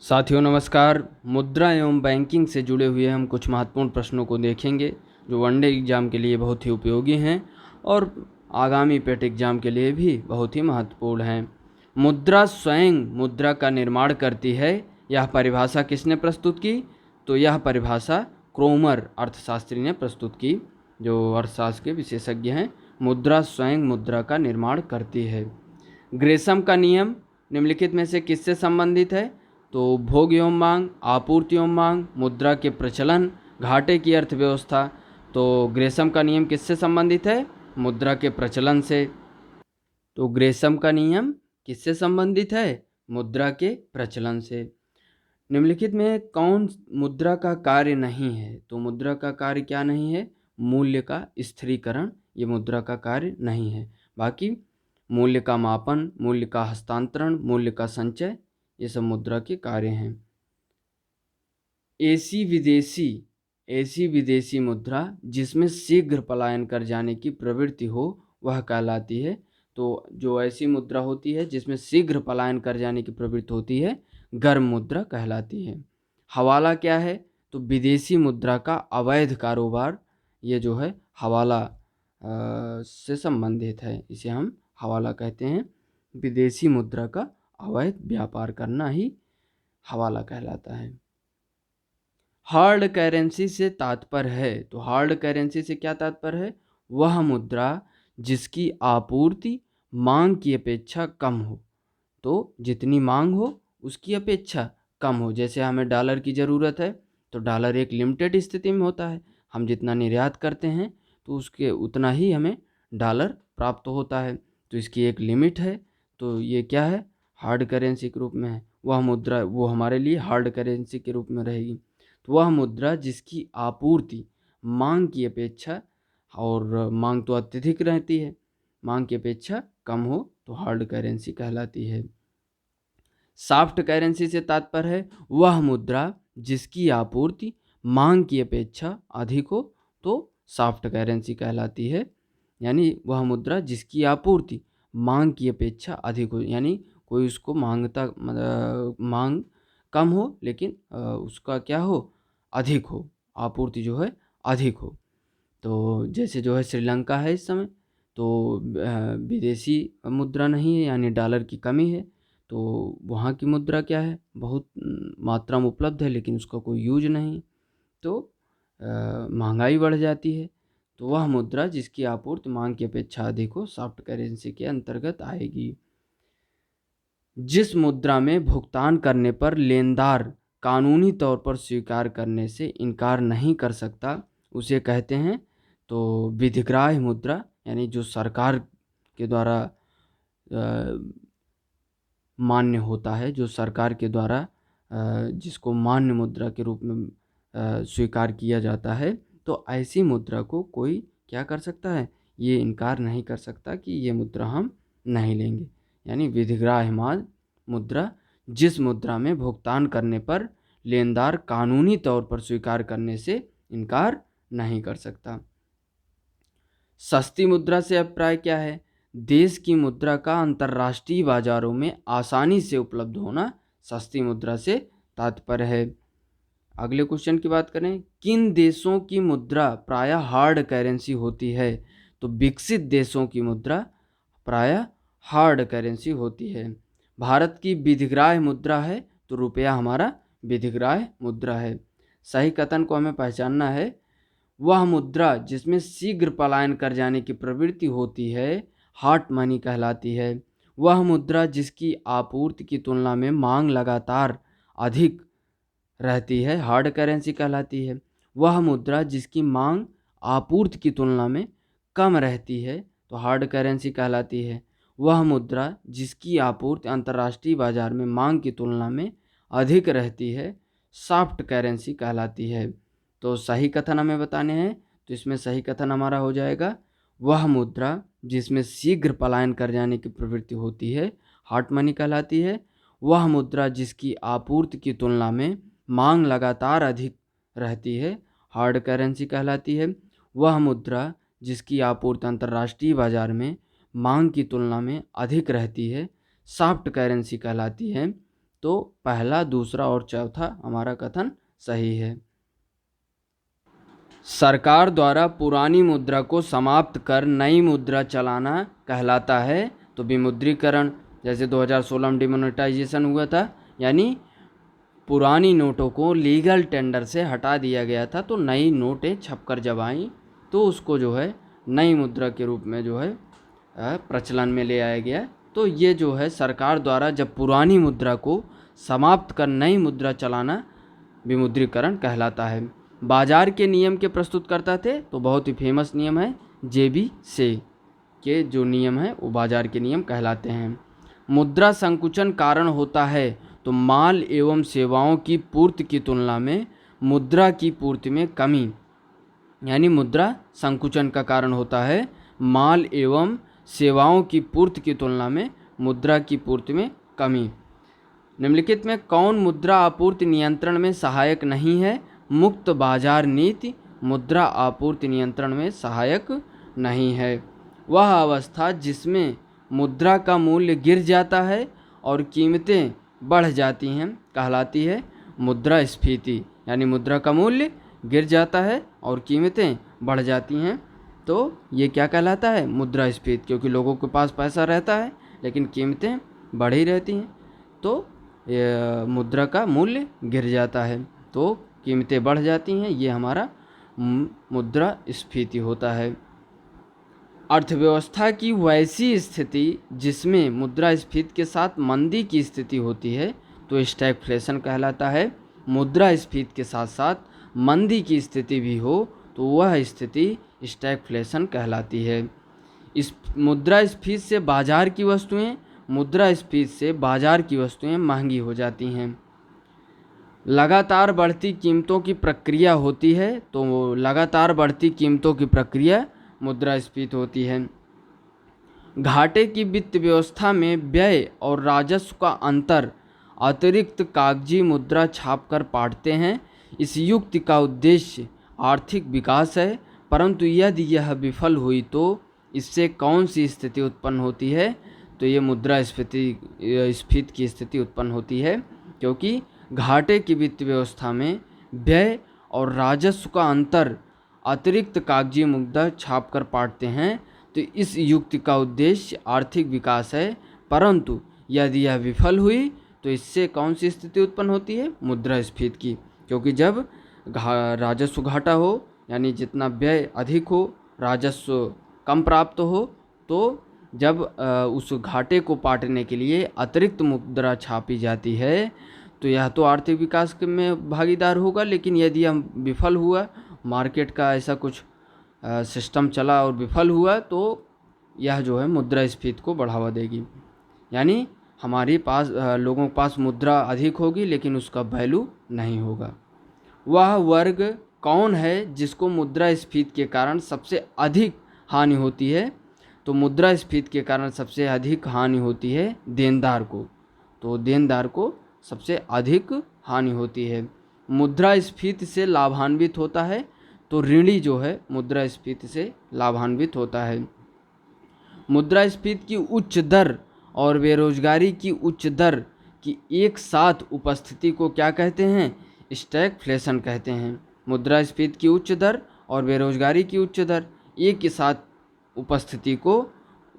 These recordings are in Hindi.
साथियों नमस्कार। मुद्रा एवं बैंकिंग से जुड़े हुए हम कुछ महत्वपूर्ण प्रश्नों को देखेंगे जो वनडे एग्ज़ाम के लिए बहुत ही उपयोगी हैं और आगामी पेट एग्ज़ाम के लिए भी बहुत ही महत्वपूर्ण हैं। मुद्रा स्वयं मुद्रा का निर्माण करती है, यह परिभाषा किसने प्रस्तुत की? तो यह परिभाषा क्रोमर अर्थशास्त्री ने प्रस्तुत की, जो अर्थशास्त्र के विशेषज्ञ हैं। मुद्रा स्वयं मुद्रा का निर्माण करती है। ग्रेशम का नियम निम्नलिखित में से किससे संबंधित है? तो भोग एवं मांग, आपूर्ति एवं मांग, मुद्रा के प्रचलन, घाटे की अर्थव्यवस्था। तो ग्रेशम का नियम किससे संबंधित है? मुद्रा के प्रचलन से। तो ग्रेशम का नियम किससे संबंधित है? मुद्रा के प्रचलन से। निम्नलिखित में कौन मुद्रा का कार्य नहीं है? तो मुद्रा का कार्य क्या नहीं है? मूल्य का स्थिरीकरण, ये मुद्रा का कार्य नहीं है। बाकी मूल्य का मापन, मूल्य का हस्तांतरण, मूल्य का संचय, ये सब मुद्रा के कार्य हैं। ऐसी विदेशी मुद्रा जिसमें शीघ्र पलायन कर जाने की प्रवृत्ति हो, वह कहलाती है। तो जो ऐसी मुद्रा होती है जिसमें शीघ्र पलायन कर जाने की प्रवृत्ति होती है, गर्म मुद्रा कहलाती है। हवाला क्या है? तो विदेशी मुद्रा का अवैध कारोबार, ये जो है हवाला से संबंधित है, इसे हम हवाला कहते हैं। विदेशी मुद्रा का अवैध व्यापार करना ही हवाला कहलाता है। हार्ड करेंसी से तात्पर्य है, तो हार्ड करेंसी से क्या तात्पर्य है? वह मुद्रा जिसकी आपूर्ति मांग की अपेक्षा कम हो। तो जितनी मांग हो उसकी अपेक्षा कम हो। जैसे हमें डॉलर की ज़रूरत है, तो डॉलर एक लिमिटेड स्थिति में होता है, हम जितना निर्यात करते हैं तो उसके उतना ही हमें डॉलर प्राप्त होता है। तो इसकी एक लिमिट है। तो ये क्या है? हार्ड करेंसी के रूप में है। वह मुद्रा वो हमारे लिए हार्ड करेंसी के रूप में रहेगी। तो वह मुद्रा जिसकी आपूर्ति मांग की अपेक्षा, और मांग तो अत्यधिक रहती है, मांग की अपेक्षा कम हो तो हार्ड करेंसी कहलाती है। सॉफ्ट करेंसी से तात्पर्य है वह मुद्रा जिसकी आपूर्ति मांग की अपेक्षा अधिक हो, तो सॉफ्ट करेंसी कहलाती है। यानी वह मुद्रा जिसकी आपूर्ति मांग की अपेक्षा अधिक हो, यानी कोई उसको मांगता मांग कम हो लेकिन उसका क्या हो? अधिक हो, आपूर्ति जो है अधिक हो। तो जैसे जो है श्रीलंका है इस समय, तो विदेशी मुद्रा नहीं है, यानी डॉलर की कमी है। तो वहाँ की मुद्रा क्या है? बहुत मात्रा में उपलब्ध है लेकिन उसका कोई यूज नहीं। तो महंगाई बढ़ जाती है। तो वह मुद्रा जिसकी आपूर्ति मांग की अपेक्षा अधिक हो, सॉफ्ट करेंसी के अंतर्गत आएगी। जिस मुद्रा में भुगतान करने पर लेनदार कानूनी तौर पर स्वीकार करने से इनकार नहीं कर सकता, उसे कहते हैं तो विधिग्राह्य मुद्रा। यानी जो सरकार के द्वारा मान्य होता है, जो सरकार के द्वारा जिसको मान्य मुद्रा के रूप में स्वीकार किया जाता है, तो ऐसी मुद्रा को कोई क्या कर सकता है? ये इनकार नहीं कर सकता कि ये मुद्रा हम नहीं लेंगे। यानी विधिग्राह्य मुद्रा, जिस मुद्रा में भुगतान करने पर लेनदार कानूनी तौर पर स्वीकार करने से इनकार नहीं कर सकता। सस्ती मुद्रा से अभिप्राय क्या है? देश की मुद्रा का अंतर्राष्ट्रीय बाजारों में आसानी से उपलब्ध होना सस्ती मुद्रा से तात्पर्य है। अगले क्वेश्चन की बात करें, किन देशों की मुद्रा प्रायः हार्ड करेंसी होती है? तो विकसित देशों की मुद्रा प्रायः हार्ड करेंसी होती है। भारत की विधिग्राह्य मुद्रा है, तो रुपया हमारा विधिग्राह्य मुद्रा है। सही कथन को हमें पहचानना है। वह मुद्रा जिसमें शीघ्र पलायन कर जाने की प्रवृत्ति होती है, हॉट मनी कहलाती है। वह मुद्रा जिसकी आपूर्ति की तुलना में मांग लगातार अधिक रहती है, हार्ड करेंसी कहलाती है। वह मुद्रा जिसकी मांग आपूर्ति की तुलना में कम रहती है, तो हार्ड करेंसी कहलाती है। वह मुद्रा जिसकी आपूर्ति अंतर्राष्ट्रीय बाजार में मांग की तुलना में अधिक रहती है, सॉफ्ट करेंसी कहलाती है। तो सही कथन हमें बताने हैं, तो इसमें सही कथन हमारा हो जाएगा, वह मुद्रा जिसमें शीघ्र पलायन कर जाने की प्रवृत्ति होती है, हॉट मनी कहलाती है। वह मुद्रा जिसकी आपूर्ति की तुलना में मांग लगातार अधिक रहती है, हार्ड करेंसी कहलाती है। वह मुद्रा जिसकी आपूर्ति अंतर्राष्ट्रीय बाजार में मांग की तुलना में अधिक रहती है, सॉफ्ट करेंसी कहलाती है। तो पहला, दूसरा और चौथा हमारा कथन सही है। सरकार द्वारा पुरानी मुद्रा को समाप्त कर नई मुद्रा चलाना कहलाता है। तो विमुद्रीकरण, जैसे 2016 में डिमोनेटाइजेशन हुआ था, यानी पुरानी नोटों को लीगल टेंडर से हटा दिया गया था, तो नई नोटें छपकर जब आईं तो उसको जो है नई मुद्रा के रूप में जो है प्रचलन में ले आया गया। तो ये जो है सरकार द्वारा जब पुरानी मुद्रा को समाप्त कर नई मुद्रा चलाना विमुद्रीकरण कहलाता है। बाजार के नियम के प्रस्तुतकर्ता थे, तो बहुत ही फेमस नियम है जेबी से के जो नियम हैं वो बाजार के नियम कहलाते हैं। मुद्रा संकुचन कारण होता है, तो माल एवं सेवाओं की पूर्ति की तुलना में मुद्रा की पूर्ति में कमी, यानी मुद्रा संकुचन का कारण होता है माल एवं सेवाओं की पूर्ति की तुलना में मुद्रा की पूर्ति में कमी। निम्नलिखित में कौन मुद्रा आपूर्ति नियंत्रण में सहायक नहीं है? मुक्त बाजार नीति मुद्रा आपूर्ति नियंत्रण में सहायक नहीं है। वह अवस्था जिसमें मुद्रा का मूल्य गिर जाता है और कीमतें बढ़ जाती हैं कहलाती है मुद्रास्फीति, यानी मुद्रा का मूल्य गिर जाता है और कीमतें बढ़ जाती हैं, तो ये क्या कहलाता है? मुद्रास्फीति। क्योंकि लोगों के पास पैसा रहता है लेकिन कीमतें बढ़ ही रहती हैं, तो मुद्रा का मूल्य गिर जाता है तो कीमतें बढ़ जाती हैं, ये हमारा मुद्रास्फीति होता है। अर्थव्यवस्था की वैसी स्थिति जिसमें मुद्रास्फीति के साथ मंदी की स्थिति होती है तो स्टैगफ्लेशन कहलाता है। मुद्रास्फीति के साथ साथ मंदी की स्थिति भी हो तो वह स्थिति स्टैगफ्लेशन कहलाती है। इस मुद्रास्फीति से बाजार की वस्तुएं महंगी हो जाती हैं। लगातार बढ़ती कीमतों की प्रक्रिया होती है, तो लगातार बढ़ती कीमतों की प्रक्रिया मुद्रास्फीति होती है। घाटे की वित्त व्यवस्था में व्यय और राजस्व का अंतर अतिरिक्त कागजी मुद्रा छापकर पाटते हैं। इस युक्ति का उद्देश्य आर्थिक विकास है, परंतु यदि यह विफल हुई तो इससे कौन सी स्थिति उत्पन्न होती है? तो ये मुद्रास्फीति की स्थिति उत्पन्न होती है, क्योंकि घाटे की वित्त व्यवस्था में व्यय और राजस्व का अंतर अतिरिक्त कागजी मुद्रा छापकर पाटते हैं। तो इस युक्ति का उद्देश्य आर्थिक विकास है, परंतु यदि यह विफल हुई तो इससे कौन सी स्थिति उत्पन्न होती है? मुद्रास्फीति की। क्योंकि जब राजस्व घाटा हो, यानी जितना व्यय अधिक हो राजस्व कम प्राप्त हो, तो जब उस घाटे को पाटने के लिए अतिरिक्त मुद्रा छापी जाती है तो यह तो आर्थिक विकास में भागीदार होगा, लेकिन यदि यह विफल हुआ, मार्केट का ऐसा कुछ सिस्टम चला और विफल हुआ, तो यह जो है मुद्रास्फीति को बढ़ावा देगी। यानी हमारे पास लोगों के पास मुद्रा अधिक होगी लेकिन उसका वैल्यू नहीं होगा। वह वर्ग कौन है जिसको मुद्रास्फीति के कारण सबसे अधिक हानि होती है? तो मुद्रास्फीति के कारण सबसे अधिक हानि होती है देनदार को, तो देनदार को सबसे अधिक हानि होती है। मुद्रास्फीति से लाभान्वित होता है, तो ऋणी जो है मुद्रास्फीति से लाभान्वित होता है। मुद्रास्फीति की उच्च दर और बेरोजगारी की उच्च दर की एक साथ उपस्थिति को क्या कहते हैं? स्टैगफ्लेशन कहते हैं। मुद्रास्फीति की उच्च दर और बेरोजगारी की उच्च दर एक के साथ उपस्थिति को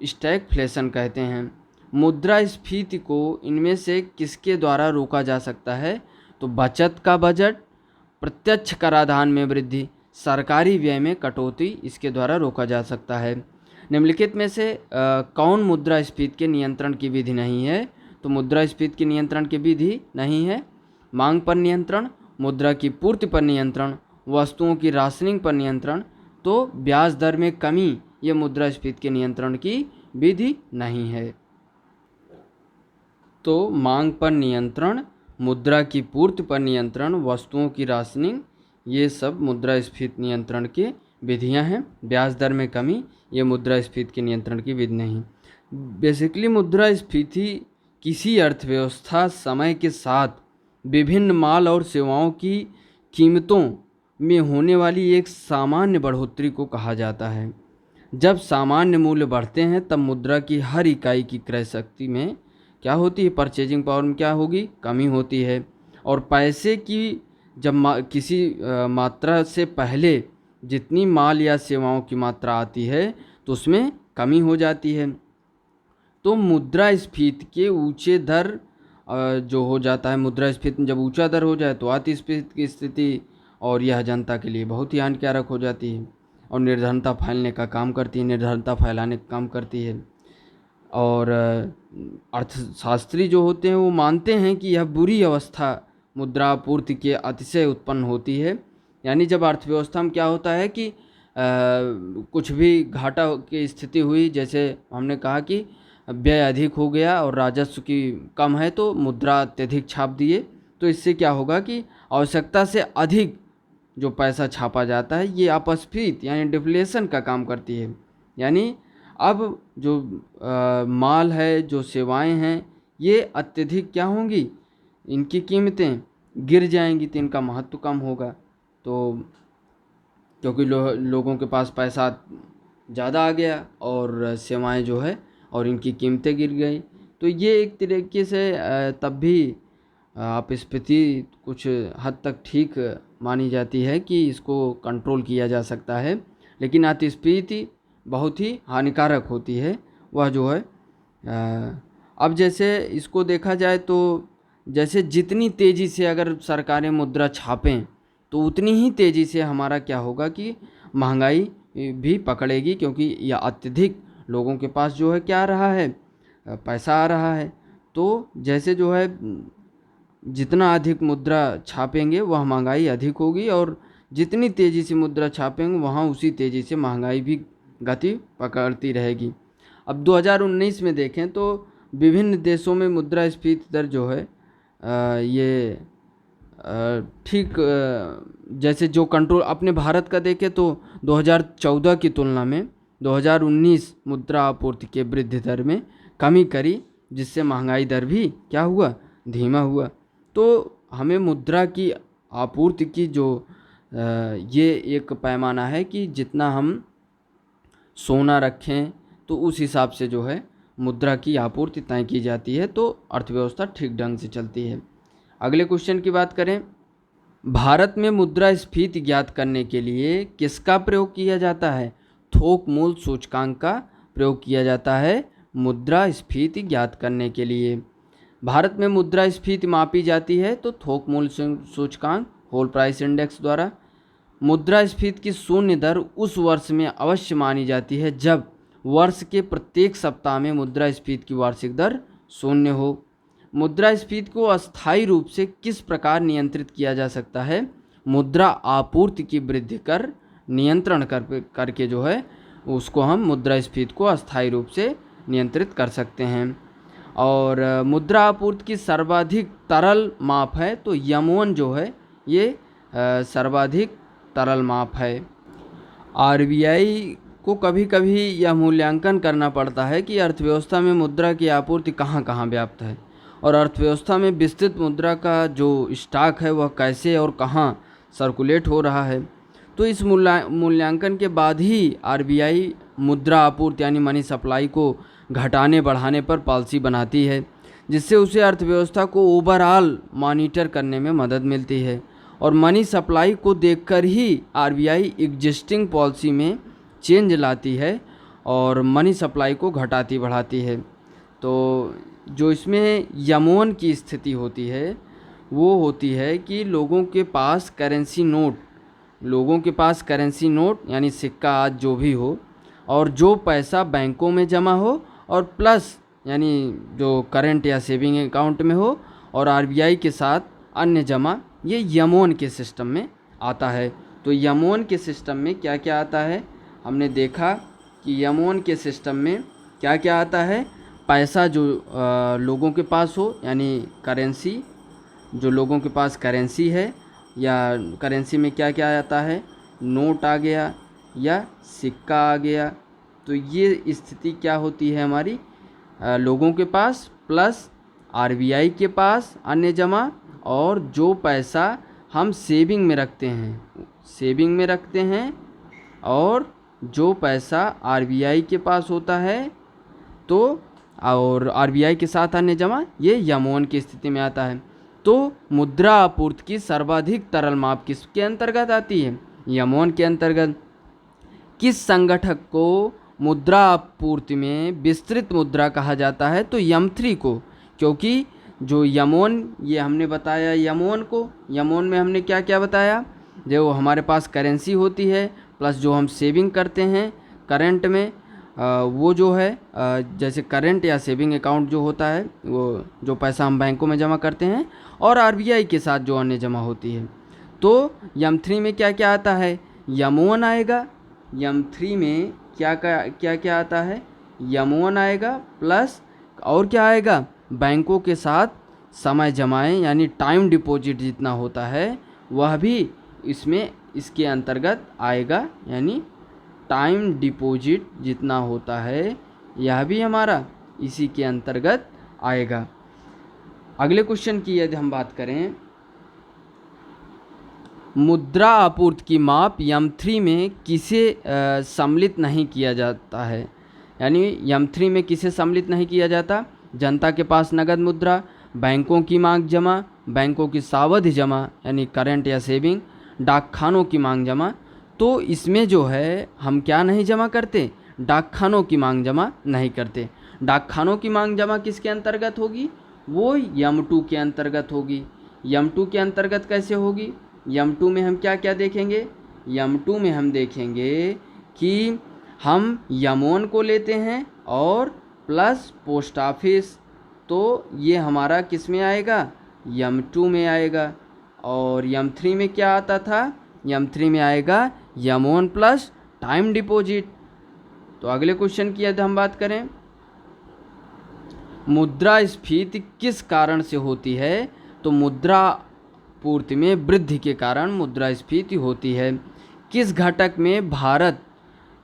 स्टैगफ्लेशन कहते हैं। मुद्रास्फीति को इनमें से किसके द्वारा रोका जा सकता है? तो बचत का बजट, प्रत्यक्ष कराधान में वृद्धि, सरकारी व्यय में कटौती, इसके द्वारा रोका जा सकता है। निम्नलिखित में से कौन मुद्रास्फीति के नियंत्रण की विधि नहीं है? तो मुद्रास्फीति के नियंत्रण की विधि नहीं है मांग पर नियंत्रण, मुद्रा की पूर्ति पर नियंत्रण, वस्तुओं की राशनिंग पर नियंत्रण, तो ब्याज दर में कमी ये मुद्रास्फीति के नियंत्रण की विधि नहीं है। तो मांग पर नियंत्रण, मुद्रा की पूर्ति पर नियंत्रण, वस्तुओं की राशनिंग, ये सब मुद्रास्फीति नियंत्रण की विधियां हैं। ब्याज दर में कमी ये मुद्रास्फीति के नियंत्रण की विधि नहीं। बेसिकली मुद्रास्फीति किसी अर्थव्यवस्था समय के साथ विभिन्न माल और सेवाओं की कीमतों में होने वाली एक सामान्य बढ़ोतरी को कहा जाता है। जब सामान्य मूल्य बढ़ते हैं तब मुद्रा की हर इकाई की क्रय शक्ति में क्या होती है, परचेजिंग पावर में क्या होगी, कमी होती है। और पैसे की जब किसी मात्रा से पहले जितनी माल या सेवाओं की मात्रा आती है तो उसमें कमी हो जाती है। तो मुद्रास्फीति के ऊंचे दर जो हो जाता है, मुद्रास्फीति में जब ऊंचा दर हो जाए तो अतिस्फीति की स्थिति, और यह जनता के लिए बहुत ही हानिकारक हो जाती है और निर्धनता फैलने का काम करती है, निर्धनता फैलाने का काम करती है। और अर्थशास्त्री जो होते हैं वो मानते हैं कि यह बुरी अवस्था मुद्रापूर्ति के अतिशय उत्पन्न होती है। यानी जब अर्थव्यवस्था में क्या होता है कि कुछ भी घाटा की स्थिति हुई, जैसे हमने कहा कि व्यय अधिक हो गया और राजस्व की कम है तो मुद्रा अत्यधिक छाप दिए, तो इससे क्या होगा कि आवश्यकता से अधिक जो पैसा छापा जाता है ये अपस्फीति यानी डिफ्लेशन का काम करती है। यानी अब जो माल है, जो सेवाएं हैं, ये अत्यधिक क्या होंगी, इनकी कीमतें गिर जाएंगी तो इनका महत्व कम होगा। तो क्योंकि लोगों के पास पैसा ज़्यादा आ गया और सेवाएं जो है और इनकी कीमतें गिर गई, तो ये एक तरीके से तब भी अपस्फीति कुछ हद तक ठीक मानी जाती है कि इसको कंट्रोल किया जा सकता है। लेकिन अतिस्फीति बहुत ही हानिकारक होती है वह जो है। अब जैसे इसको देखा जाए तो जैसे जितनी तेज़ी से अगर सरकारें मुद्रा छापें तो उतनी ही तेज़ी से हमारा क्या होगा कि महंगाई भी पकड़ेगी, क्योंकि यह अत्यधिक लोगों के पास जो है क्या आ रहा है, पैसा आ रहा है। तो जैसे जो है जितना अधिक मुद्रा छापेंगे वह महंगाई अधिक होगी, और जितनी तेज़ी से मुद्रा छापेंगे वहाँ उसी तेज़ी से महंगाई भी गति पकड़ती रहेगी। अब 2019 में देखें तो विभिन्न देशों में मुद्रास्फीति दर जो है ये ठीक जैसे जो कंट्रोल, अपने भारत का देखें तो 2014 की तुलना में 2019 मुद्रा आपूर्ति के वृद्धि दर में कमी करी, जिससे महंगाई दर भी क्या हुआ, धीमा हुआ। तो हमें मुद्रा की आपूर्ति की जो ये एक पैमाना है कि जितना हम सोना रखें तो उस हिसाब से जो है मुद्रा की आपूर्ति तय की जाती है, तो अर्थव्यवस्था ठीक ढंग से चलती है। अगले क्वेश्चन की बात करें, भारत में मुद्रास्फीति ज्ञात करने के लिए किसका प्रयोग किया जाता है? थोक मूल सूचकांक का प्रयोग किया जाता है मुद्रास्फीति ज्ञात करने के लिए। भारत में मुद्रास्फीति मापी जाती है तो थोक मूल सूचकांक होल प्राइस इंडेक्स द्वारा। मुद्रास्फीति की शून्य दर उस वर्ष में अवश्य मानी जाती है जब वर्ष के प्रत्येक सप्ताह में मुद्रास्फीति की वार्षिक दर शून्य हो। मुद्रास्फीति को अस्थायी रूप से किस प्रकार नियंत्रित किया जा सकता है? मुद्रा आपूर्ति की वृद्धि कर नियंत्रण करके जो है उसको हम मुद्रास्फीति को अस्थायी रूप से नियंत्रित कर सकते हैं। और मुद्रा आपूर्ति की सर्वाधिक तरल माप है तो यम1 जो है ये सर्वाधिक तरल माप है। आरबीआई को कभी कभी यह मूल्यांकन करना पड़ता है कि अर्थव्यवस्था में मुद्रा की आपूर्ति कहाँ कहाँ व्याप्त है और अर्थव्यवस्था में विस्तृत मुद्रा का जो स्टॉक है वह कैसे और कहाँ सर्कुलेट हो रहा है। तो इस मूल्यांकन के बाद ही आरबीआई मुद्रा आपूर्ति यानी मनी सप्लाई को घटाने बढ़ाने पर पॉलिसी बनाती है, जिससे उसे अर्थव्यवस्था को ओवरऑल मॉनिटर करने में मदद मिलती है। और मनी सप्लाई को देखकर ही आरबीआई एग्जिस्टिंग पॉलिसी में चेंज लाती है और मनी सप्लाई को घटाती बढ़ाती है। तो जो इसमें यम1 की स्थिति होती है वो होती है कि लोगों के पास करेंसी नोट यानी सिक्का आज जो भी हो, और जो पैसा बैंकों में जमा हो और प्लस यानी जो करंट या सेविंग अकाउंट में हो और आरबीआई के साथ अन्य जमा, ये यम1 के सिस्टम में आता है। तो यम1 के सिस्टम में क्या क्या आता है, हमने देखा कि यम1 के सिस्टम में क्या क्या आता है। पैसा जो लोगों के पास हो यानी करेंसी, जो लोगों के पास करेंसी है, या करेंसी में क्या क्या आता है, नोट आ गया या सिक्का आ गया। तो ये स्थिति क्या होती है हमारी, लोगों के पास प्लस आरबीआई के पास अन्य जमा, और जो पैसा हम सेविंग में रखते हैं और जो पैसा आरबीआई के पास होता है तो और आरबीआई के साथ अन्य जमा ये यमोन की स्थिति में आता है। तो मुद्रा आपूर्ति की सर्वाधिक तरल माप किसके अंतर्गत आती है? यमोन के अंतर्गत। किस संगठक को मुद्रा आपूर्ति में विस्तृत मुद्रा कहा जाता है? तो यम3 को, क्योंकि जो यमोन, ये हमने बताया यमोन को, यमोन में हमने क्या क्या बताया, जो हमारे पास करेंसी होती है प्लस जो हम सेविंग करते हैं करंट में, वो जो है जैसे करंट या सेविंग अकाउंट जो होता है, वो जो पैसा हम बैंकों में जमा करते हैं, और आरबीआई के साथ जो अन्य जमा होती है। तो यम3 में क्या क्या आता है? यमोन आएगा। यम3 में क्या क्या आता है? यमोन आएगा प्लस और क्या आएगा? बैंकों के साथ समय जमाएं यानी टाइम डिपॉजिट जितना होता है वह भी इसमें इसके अंतर्गत आएगा, यानी टाइम डिपॉजिट जितना होता है यह भी हमारा इसी के अंतर्गत आएगा। अगले क्वेश्चन की यदि हम बात करें, मुद्रा आपूर्ति की माप यम3 में किसे सम्मिलित नहीं किया जाता है? यानी यम3 में किसे सम्मिलित नहीं किया जाता? जनता के पास नगद मुद्रा, बैंकों की मांग जमा, बैंकों की सावधि जमा यानी करंट या सेविंग, डाकखानों की मांग जमा। तो इसमें जो है हम क्या नहीं जमा करते? डाकखानों की मांग जमा नहीं करते। डाकखानों की मांग जमा किसके अंतर्गत होगी? वो यम2 के अंतर्गत होगी। यम2 के अंतर्गत कैसे होगी? यम2 में हम क्या क्या देखेंगे? यम2 में हम देखेंगे कि हम यमोन को लेते हैं और प्लस पोस्ट ऑफिस, तो ये हमारा किस में आएगा? यम2 में आएगा। और यम3 में क्या आता था? यम3 में आएगा यमोन प्लस टाइम डिपॉजिट। तो अगले क्वेश्चन की यदि हम बात करें, मुद्रास्फीति किस कारण से होती है? तो मुद्रा पूर्ति में वृद्धि के कारण मुद्रास्फीति होती है। किस घटक में भारत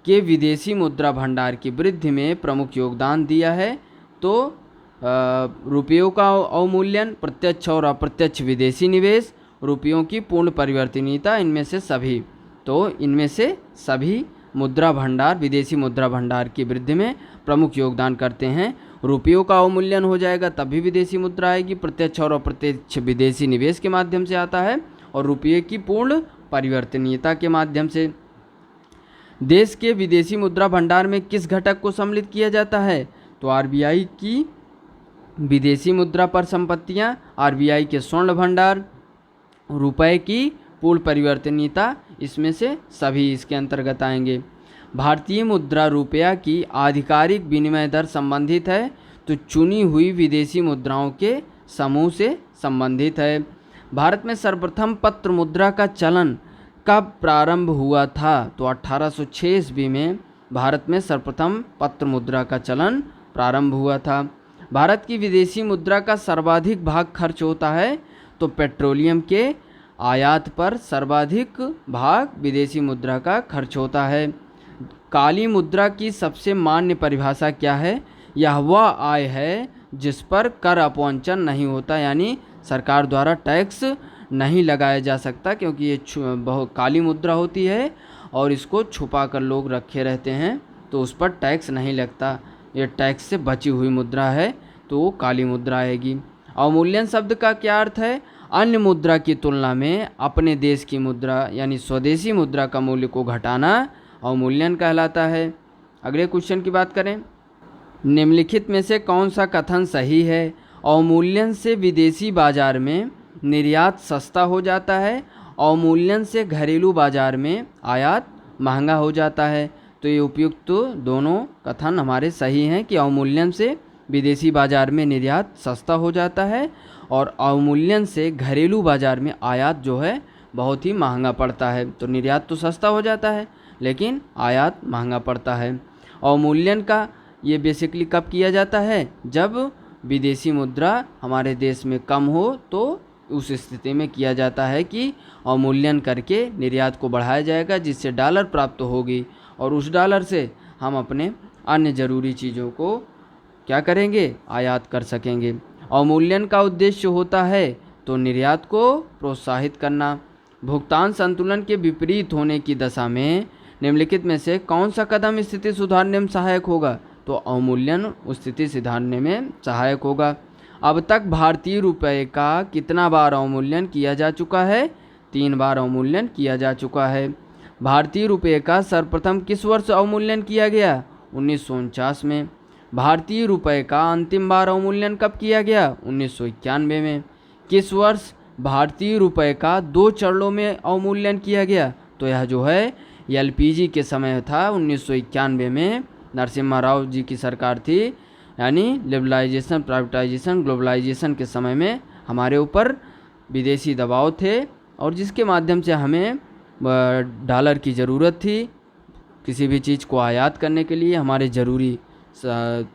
के विदेशी मुद्रा भंडार की वृद्धि में प्रमुख योगदान दिया है? तो रुपयों का अवमूल्यन, प्रत्यक्ष और अप्रत्यक्ष विदेशी निवेश, रुपयों की पूर्ण परिवर्तनीयता, इनमें से सभी। तो इनमें से सभी मुद्रा भंडार, विदेशी मुद्रा भंडार की वृद्धि में प्रमुख योगदान करते हैं। रुपयों का अवमूल्यन हो जाएगा तभी विदेशी मुद्रा आएगी, प्रत्यक्ष और अप्रत्यक्ष विदेशी निवेश के माध्यम से आता है, और रुपये की पूर्ण परिवर्तनीयता के माध्यम से। देश के विदेशी मुद्रा भंडार में किस घटक को सम्मिलित किया जाता है? तो आरबीआई की विदेशी मुद्रा पर संपत्तियां, आरबीआई के स्वर्ण भंडार, रुपए की पूर्ण परिवर्तनीयता, इसमें से सभी इसके अंतर्गत आएंगे। भारतीय मुद्रा रुपया की आधिकारिक विनिमय दर संबंधित है, तो चुनी हुई विदेशी मुद्राओं के समूह से संबंधित है। भारत में सर्वप्रथम पत्र मुद्रा का चलन कब प्रारंभ हुआ था? तो 1806 ईस्वी में भारत में सर्वप्रथम पत्र मुद्रा का चलन प्रारंभ हुआ था। भारत की विदेशी मुद्रा का सर्वाधिक भाग खर्च होता है, तो पेट्रोलियम के आयात पर सर्वाधिक भाग विदेशी मुद्रा का खर्च होता है। काली मुद्रा की सबसे मान्य परिभाषा क्या है? यह वह आय है जिस पर कर अपवंचन नहीं होता, यानी सरकार द्वारा टैक्स नहीं लगाया जा सकता, क्योंकि ये बहुत काली मुद्रा होती है और इसको छुपा कर लोग रखे रहते हैं, तो उस पर टैक्स नहीं लगता। ये टैक्स से बची हुई मुद्रा है, तो वो काली मुद्रा आएगी। अवमूल्यन शब्द का क्या अर्थ है? अन्य मुद्रा की तुलना में अपने देश की मुद्रा यानी स्वदेशी मुद्रा का मूल्य को घटाना अवमूल्यन कहलाता है। अगले क्वेश्चन की बात करें, निम्नलिखित में से कौन सा कथन सही है? अवमूल्यन से विदेशी बाजार में निर्यात सस्ता हो जाता है, अवमूल्यन से घरेलू बाजार में आयात महंगा हो जाता है। तो ये उपयुक्त दोनों कथन हमारे सही हैं कि अवमूल्यन से विदेशी बाजार में निर्यात सस्ता हो जाता है और अवमूल्यन से घरेलू बाजार में आयात जो है बहुत ही महंगा पड़ता है। तो निर्यात तो सस्ता हो जाता है लेकिन आयात महंगा पड़ता है। अवमूल्यन का ये बेसिकली कब किया जाता है? जब विदेशी मुद्रा हमारे देश में कम हो, तो उस स्थिति में किया जाता है कि अवमूल्यन करके निर्यात को बढ़ाया जाएगा, जिससे डॉलर प्राप्त होगी और उस डॉलर से हम अपने अन्य ज़रूरी चीज़ों को क्या करेंगे? आयात कर सकेंगे। अवमूल्यन का उद्देश्य होता है तो निर्यात को प्रोत्साहित करना। भुगतान संतुलन के विपरीत होने की दशा में निम्नलिखित में से कौन सा कदम स्थिति सुधारने में सहायक होगा? तो अवमूल्यन स्थिति सुधारने में सहायक होगा। अब तक भारतीय रुपये का कितना बार अवमूल्यन किया जा चुका है? 3 बार अवमूल्यन किया जा चुका है। भारतीय रुपये का सर्वप्रथम किस वर्ष अवमूल्यन किया गया? 1949 में। भारतीय रुपये का अंतिम बार अवमूल्यन कब किया गया? 1991 में। किस वर्ष भारतीय रुपये का 2 चरणों में अवमूल्यन किया गया? तो यह जो है एलपीजी के समय था 1991 में। नरसिम्हा राव जी की सरकार थी, यानी लिबरलाइजेशन, प्राइवेटाइजेशन, ग्लोबलाइजेशन के समय में हमारे ऊपर विदेशी दबाव थे और जिसके माध्यम से हमें डॉलर की ज़रूरत थी किसी भी चीज़ को आयात करने के लिए हमारे ज़रूरी,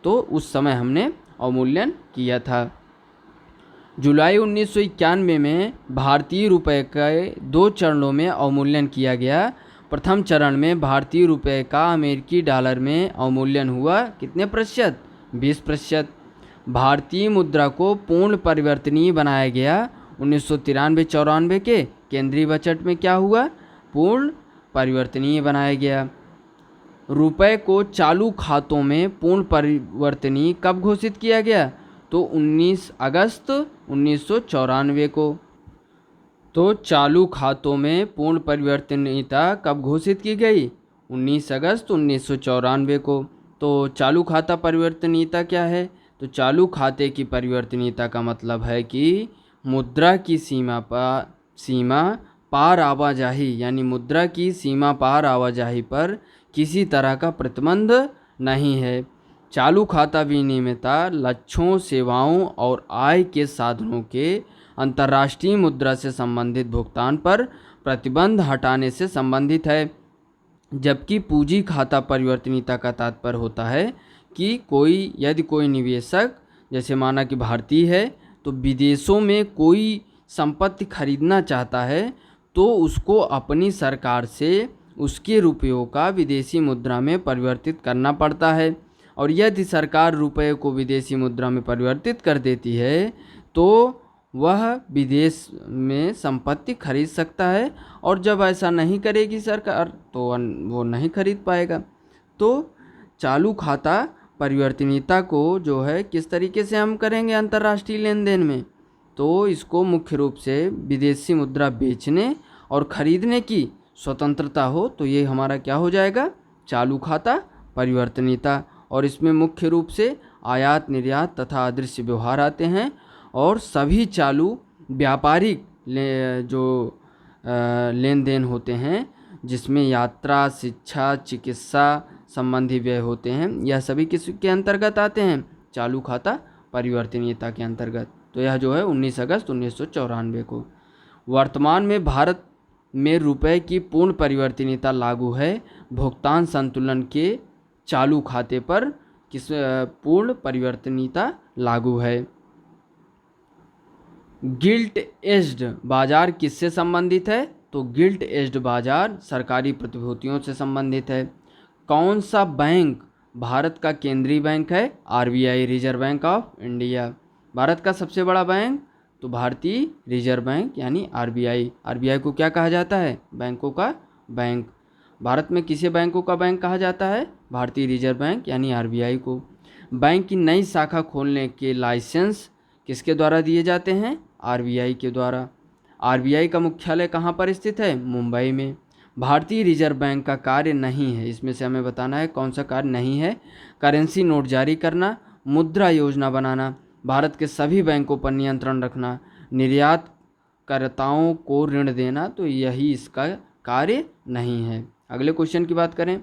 तो उस समय हमने अवमूल्यन किया था। जुलाई 1991 में भारतीय रुपये के 2 चरणों में अवमूल्यन किया गया। प्रथम चरण में भारतीय रुपये का अमेरिकी डॉलर में अवमूल्यन हुआ कितने प्रतिशत? 20%। भारतीय मुद्रा को पूर्ण परिवर्तनीय बनाया गया 1993-94 के केंद्रीय बजट में। क्या हुआ? पूर्ण परिवर्तनीय बनाया गया। रुपये को चालू खातों में पूर्ण परिवर्तनीय कब घोषित किया गया? तो 19 अगस्त 1994 को। तो चालू खातों में पूर्ण परिवर्तनीयता कब घोषित की गई? 19 अगस्त 1994 को। तो चालू खाता परिवर्तनीयता क्या है? तो चालू खाते की परिवर्तनीयता का मतलब है कि मुद्रा की सीमा पार आवाजाही, यानी मुद्रा की सीमा पार आवाजाही पर किसी तरह का प्रतिबंध नहीं है। चालू खाता विनियमितता लक्ष्यों, सेवाओं और आय के साधनों के अंतर्राष्ट्रीय मुद्रा से संबंधित भुगतान पर प्रतिबंध हटाने से संबंधित है। जबकि पूंजी खाता परिवर्तनीयता का तात्पर्य होता है कि यदि कोई निवेशक, जैसे माना कि भारतीय है, तो विदेशों में कोई संपत्ति खरीदना चाहता है तो उसको अपनी सरकार से उसके रुपयों का विदेशी मुद्रा में परिवर्तित करना पड़ता है। और यदि सरकार रुपये को विदेशी मुद्रा में परिवर्तित कर देती है तो वह विदेश में संपत्ति खरीद सकता है, और जब ऐसा नहीं करेगी सरकार तो वो नहीं खरीद पाएगा। तो चालू खाता परिवर्तनीयता को जो है किस तरीके से हम करेंगे अंतर्राष्ट्रीय लेन देन में? तो इसको मुख्य रूप से विदेशी मुद्रा बेचने और खरीदने की स्वतंत्रता हो, तो ये हमारा क्या हो जाएगा? चालू खाता परिवर्तनीयता। और इसमें मुख्य रूप से आयात, निर्यात तथा अदृश्य व्यवहार आते हैं, और सभी चालू व्यापारिक जो लेन देन होते हैं जिसमें यात्रा, शिक्षा, चिकित्सा संबंधी व्यय होते हैं, यह सभी किसके अंतर्गत आते हैं? चालू खाता परिवर्तनीयता के अंतर्गत। तो यह जो है 19 अगस्त 1994 को। वर्तमान में भारत में रुपए की पूर्ण परिवर्तनीयता लागू है। भुगतान संतुलन के चालू खाते पर किस पूर्ण परिवर्तनीयता लागू है। गिल्ट एज्ड बाजार किससे संबंधित है? तो गिल्ट एज्ड बाजार सरकारी प्रतिभूतियों से संबंधित है। कौन सा बैंक भारत का केंद्रीय बैंक है? RBI, reserve bank of India. Bharat का सबसे बड़ा बैंक तो भारतीय रिजर्व बैंक यानी आरबीआई। आरबीआई को क्या कहा जाता है? बैंकों का बैंक। भारत में किसे बैंकों का बैंक कहा जाता है? भारतीय रिजर्व बैंक यानी आरबीआई को। बैंक की नई शाखा खोलने के लाइसेंस किसके द्वारा दिए जाते हैं? आरबीआई के द्वारा। आरबीआई का मुख्यालय कहाँ पर स्थित है? मुंबई में। भारतीय रिजर्व बैंक का कार्य नहीं है, इसमें से हमें बताना है कौन सा कार्य नहीं है। करेंसी नोट जारी करना, मुद्रा योजना बनाना, भारत के सभी बैंकों पर नियंत्रण रखना, निर्यातकर्ताओं को ऋण देना, तो यही इसका कार्य नहीं है। अगले क्वेश्चन की बात करें।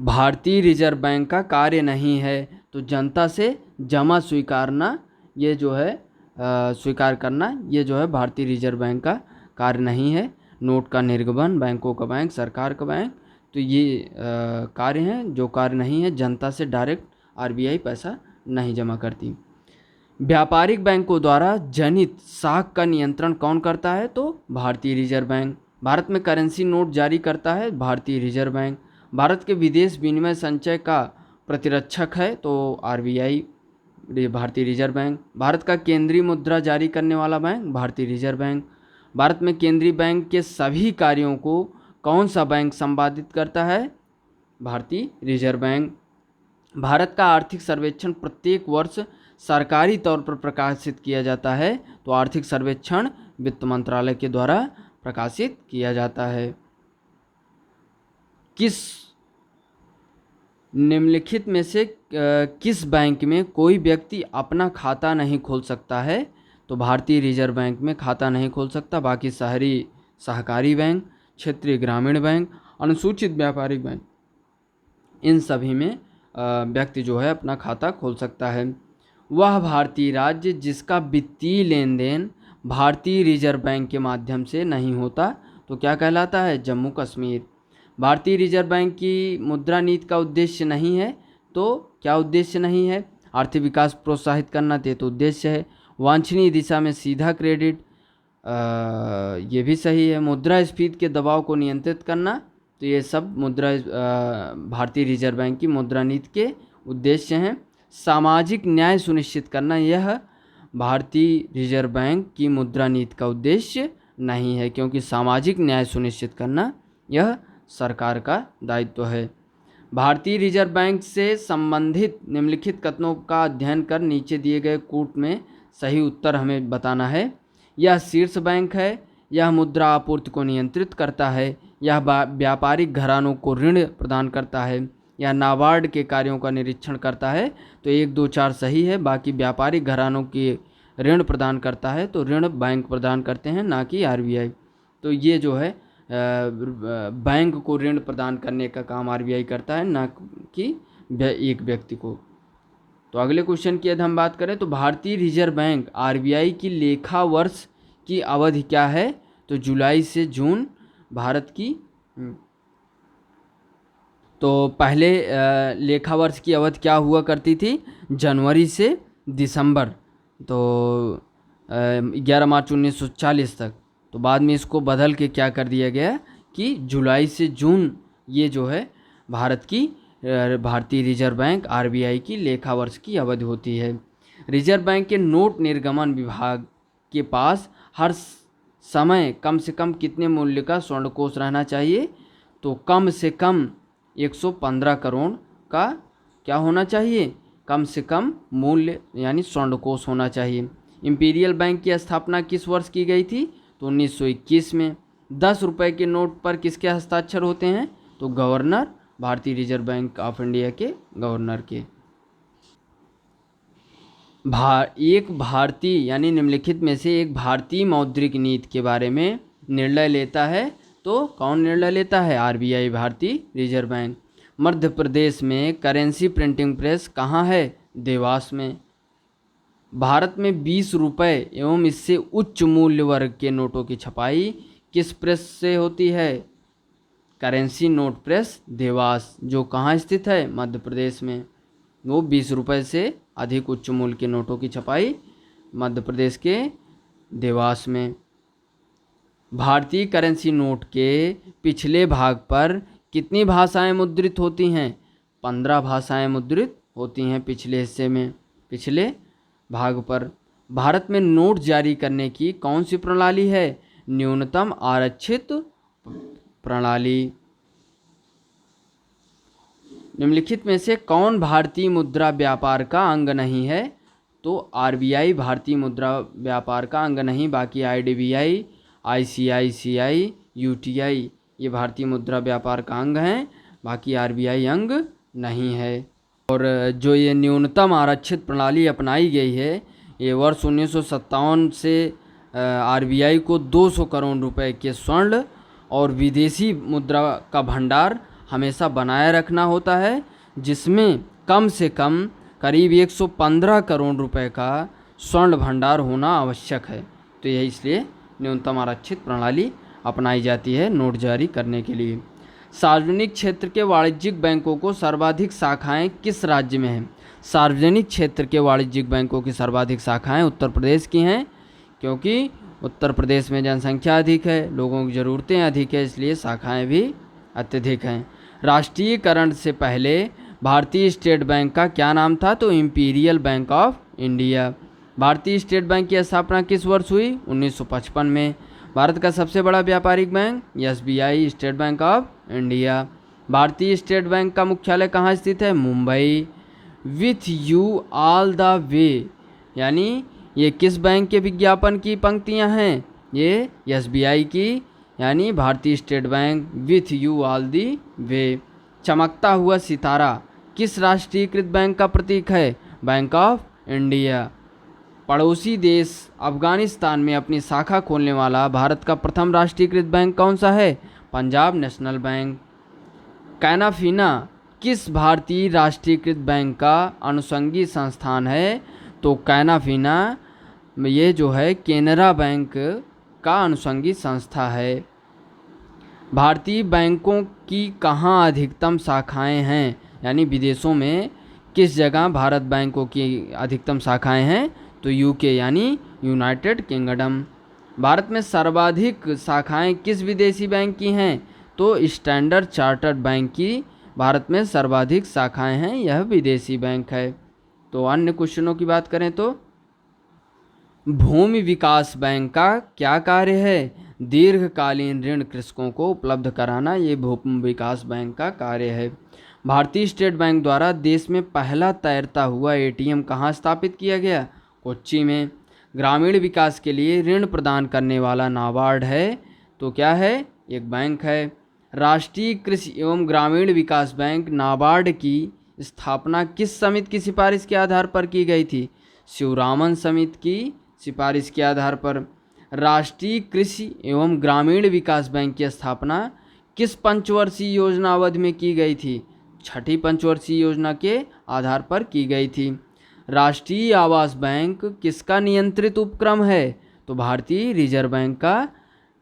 भारतीय रिजर्व बैंक का कार्य नहीं है तो जनता से जमा स्वीकारना, ये जो है स्वीकार करना, ये जो है भारतीय रिजर्व बैंक का कार्य नहीं है। नोट का निर्गमन, बैंकों का बैंक, सरकार का बैंक, तो ये कार्य हैं जो कार्य नहीं है। जनता से डायरेक्ट आरबीआई पैसा नहीं जमा करती। व्यापारिक बैंकों द्वारा जनित साख का नियंत्रण कौन करता है? तो भारतीय रिजर्व बैंक। भारत में करेंसी नोट जारी करता है भारतीय रिजर्व बैंक। भारत के विदेश विनिमय संचय का प्रतिरक्षक है तो आरबीआई, भारतीय रिजर्व बैंक। भारत का केंद्रीय मुद्रा जारी करने वाला बैंक भारतीय रिजर्व बैंक। भारत में केंद्रीय बैंक के सभी कार्यों को कौन सा बैंक संपादित करता है? भारतीय रिजर्व बैंक। भारत का आर्थिक सर्वेक्षण प्रत्येक वर्ष सरकारी तौर पर प्रकाशित किया जाता है। तो आर्थिक सर्वेक्षण वित्त मंत्रालय के द्वारा प्रकाशित किया जाता है। किस निम्नलिखित में से किस बैंक में कोई व्यक्ति अपना खाता नहीं खोल सकता है? तो भारतीय रिजर्व बैंक में खाता नहीं खोल सकता। बाकी शहरी सहकारी बैंक, क्षेत्रीय ग्रामीण बैंक, अनुसूचित व्यापारिक बैंक, इन सभी में व्यक्ति जो है अपना खाता खोल सकता है। वह भारतीय राज्य जिसका वित्तीय लेन देन भारतीय रिजर्व बैंक के माध्यम से नहीं होता तो क्या कहलाता है? जम्मू कश्मीर। भारतीय रिजर्व बैंक की मुद्रा नीति का उद्देश्य नहीं है तो क्या उद्देश्य नहीं है? आर्थिक विकास प्रोत्साहित करना तो उद्देश्य है। वांछनीय दिशा में सीधा क्रेडिट, ये भी सही है। मुद्रास्फीति के दबाव को नियंत्रित करना, तो ये सब भारतीय रिजर्व बैंक की मुद्रा नीति के उद्देश्य हैं। सामाजिक न्याय सुनिश्चित करना, यह भारतीय रिजर्व बैंक की मुद्रा नीति का उद्देश्य नहीं है, क्योंकि सामाजिक न्याय सुनिश्चित करना यह सरकार का दायित्व है। भारतीय रिजर्व बैंक से संबंधित निम्नलिखित कथनों का अध्ययन कर नीचे दिए गए कूट में सही उत्तर हमें बताना है। यह शीर्ष बैंक है, यह मुद्रा आपूर्ति को नियंत्रित करता है, यह व्यापारिक घरानों को ऋण प्रदान करता है, यह नाबार्ड के कार्यों का निरीक्षण करता है। तो 1, 2, 4 सही है। बाकी व्यापारिक घरानों की ऋण प्रदान करता है तो ऋण बैंक प्रदान करते हैं, ना कि आरबीआई। तो ये जो है बैंक को ऋण प्रदान करने का काम आरबीआई करता है, ना कि एक व्यक्ति को। तो अगले क्वेश्चन की यदि हम बात करें तो भारतीय रिजर्व बैंक आरबीआई की लेखा वर्ष की अवधि क्या है? तो जुलाई से जून भारत की। तो पहले लेखा वर्ष की अवधि क्या हुआ करती थी? जनवरी से दिसंबर, तो 11 मार्च 1940 तक। तो बाद में इसको बदल के क्या कर दिया गया कि जुलाई से जून ये जो है भारतीय रिजर्व बैंक आरबीआई की लेखा वर्ष की अवधि होती है। रिजर्व बैंक के नोट निर्गमन विभाग के पास हर समय कम से कम कितने मूल्य का स्वर्णकोष रहना चाहिए? तो कम से कम 115 करोड़ का क्या होना चाहिए? कम से कम मूल्य यानी स्वर्णकोष होना चाहिए। इंपीरियल बैंक की स्थापना किस वर्ष की गई थी? तो 1921 में। 10 रुपये के नोट पर किसके हस्ताक्षर होते हैं? तो गवर्नर, भारतीय रिजर्व बैंक ऑफ इंडिया के गवर्नर के। एक भारतीय यानी निम्नलिखित में से एक भारतीय मौद्रिक नीति के बारे में निर्णय लेता है तो कौन निर्णय लेता है? आरबीआई, भारतीय रिजर्व बैंक। मध्य प्रदेश में करेंसी प्रिंटिंग प्रेस कहाँ है? देवास में। भारत में 20 रुपये एवं इससे उच्च मूल्य वर्ग के नोटों की छपाई किस प्रेस से होती है? करेंसी नोट प्रेस देवास, जो कहाँ स्थित है? मध्य प्रदेश में। वो 20 रुपये से अधिक उच्च मूल्य के नोटों की छपाई मध्य प्रदेश के देवास में। भारतीय करेंसी नोट के पिछले भाग पर कितनी भाषाएं मुद्रित होती हैं? 15 भाषाएं मुद्रित होती हैं पिछले हिस्से में, पिछले भाग पर। भारत में नोट जारी करने की कौन सी प्रणाली है? न्यूनतम आरक्षित प्रणाली। निम्नलिखित में से कौन भारतीय मुद्रा व्यापार का अंग नहीं है? तो आरबीआई भारतीय मुद्रा व्यापार का अंग नहीं। बाकी आईडीबीआई, आईसीआईसीआई, यूटीआई ये भारतीय मुद्रा व्यापार का अंग हैं, बाकी आरबीआई अंग नहीं है। और जो ये न्यूनतम आरक्षित प्रणाली अपनाई गई है ये वर्ष 1957 से आरबीआई को 200 करोड़ रुपए के स्वर्ण और विदेशी मुद्रा का भंडार हमेशा बनाए रखना होता है, जिसमें कम से कम करीब 115 करोड़ रुपए का स्वर्ण भंडार होना आवश्यक है। तो यह इसलिए न्यूनतम आरक्षित प्रणाली अपनाई जाती है नोट जारी करने के लिए। सार्वजनिक क्षेत्र के वाणिज्यिक बैंकों को सर्वाधिक शाखाएं किस राज्य में हैं? सार्वजनिक क्षेत्र के वाणिज्यिक बैंकों की सर्वाधिक शाखाएं उत्तर प्रदेश की हैं, क्योंकि उत्तर प्रदेश में जनसंख्या अधिक है, लोगों की ज़रूरतें अधिक है, इसलिए शाखाएं भी अत्यधिक हैं। राष्ट्रीयकरण से पहले भारतीय स्टेट बैंक का क्या नाम था? तो इंपीरियल बैंक ऑफ इंडिया। भारतीय स्टेट बैंक की स्थापना किस वर्ष हुई? 1955 में। भारत का सबसे बड़ा व्यापारिक bank SBI, state bank of India. भारतीय स्टेट बैंक का मुख्यालय कहाँ स्थित है? Mumbai. With you all the way, यानी ये किस बैंक के विज्ञापन की पंक्तियां हैं? ये SBI की, यानी भारतीय state bank, with you all the way. चमकता हुआ सितारा किस राष्ट्रीयकृत बैंक का प्रतीक है? Bank of India. पड़ोसी देश अफगानिस्तान में अपनी शाखा खोलने वाला भारत का प्रथम राष्ट्रीयकृत बैंक कौन सा है? Punjab national bank. कैनाफिना किस भारतीय राष्ट्रीयकृत बैंक का अनुषंगी संस्थान है? तो कैनाफिना ये जो है केनरा बैंक का अनुषंगी संस्था है। भारतीय बैंकों की कहाँ अधिकतम शाखाएं हैं? यानी विदेशों में किस जगह भारत बैंकों की अधिकतम शाखाएं हैं? तो यूके यानी यूनाइटेड किंगडम। भारत में सर्वाधिक शाखाएं किस विदेशी बैंक की हैं? तो स्टैंडर्ड चार्टर्ड बैंक की भारत में सर्वाधिक शाखाएं हैं, यह विदेशी बैंक है। तो अन्य क्वेश्चनों की बात करें तो भूमि विकास बैंक का क्या कार्य है? दीर्घकालीन ऋण कृषकों को उपलब्ध कराना, ये भूमि विकास बैंक का कार्य है। भारतीय स्टेट बैंक द्वारा देश में पहला तैरता हुआ ATM कहाँ स्थापित किया गया? कोच्चि में। ग्रामीण विकास के लिए ऋण प्रदान करने वाला नाबार्ड है, तो क्या है? एक बैंक है। राष्ट्रीय कृषि एवं ग्रामीण विकास बैंक नाबार्ड की स्थापना किस समिति की सिफारिश के आधार पर की गई थी? शिवरामन समिति की सिफारिश के आधार पर। राष्ट्रीय कृषि एवं ग्रामीण विकास बैंक की स्थापना किस पंचवर्षीय योजना अवधि में की गई थी? छठी पंचवर्षीय योजना के आधार पर की गई थी। राष्ट्रीय आवास बैंक किसका नियंत्रित उपक्रम है? तो भारतीय रिजर्व बैंक का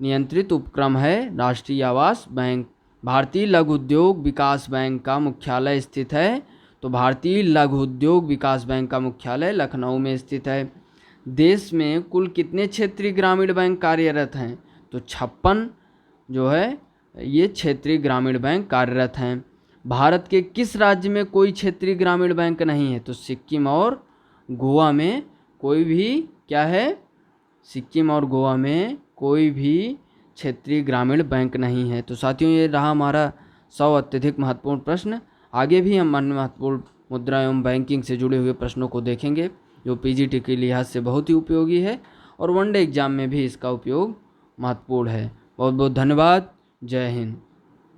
नियंत्रित उपक्रम है राष्ट्रीय आवास बैंक। भारतीय लघु उद्योग विकास बैंक का मुख्यालय स्थित है? तो भारतीय लघु उद्योग विकास बैंक का मुख्यालय लखनऊ में स्थित है। देश में कुल कितने क्षेत्रीय ग्रामीण बैंक कार्यरत हैं? तो 56 जो है ये क्षेत्रीय ग्रामीण बैंक कार्यरत हैं। भारत के किस राज्य में कोई क्षेत्रीय ग्रामीण बैंक नहीं है? तो सिक्किम और गोवा में कोई भी क्या है? सिक्किम और गोवा में कोई भी क्षेत्रीय ग्रामीण बैंक नहीं है। तो साथियों, ये रहा हमारा 100 अत्यधिक महत्वपूर्ण प्रश्न। आगे भी हम अन्य महत्वपूर्ण मुद्रा एवं बैंकिंग से जुड़े हुए प्रश्नों को देखेंगे, जो PGT के लिहाज से बहुत ही उपयोगी है और वनडे एग्जाम में भी इसका उपयोग महत्वपूर्ण है। बहुत बहुत धन्यवाद। जय हिंद।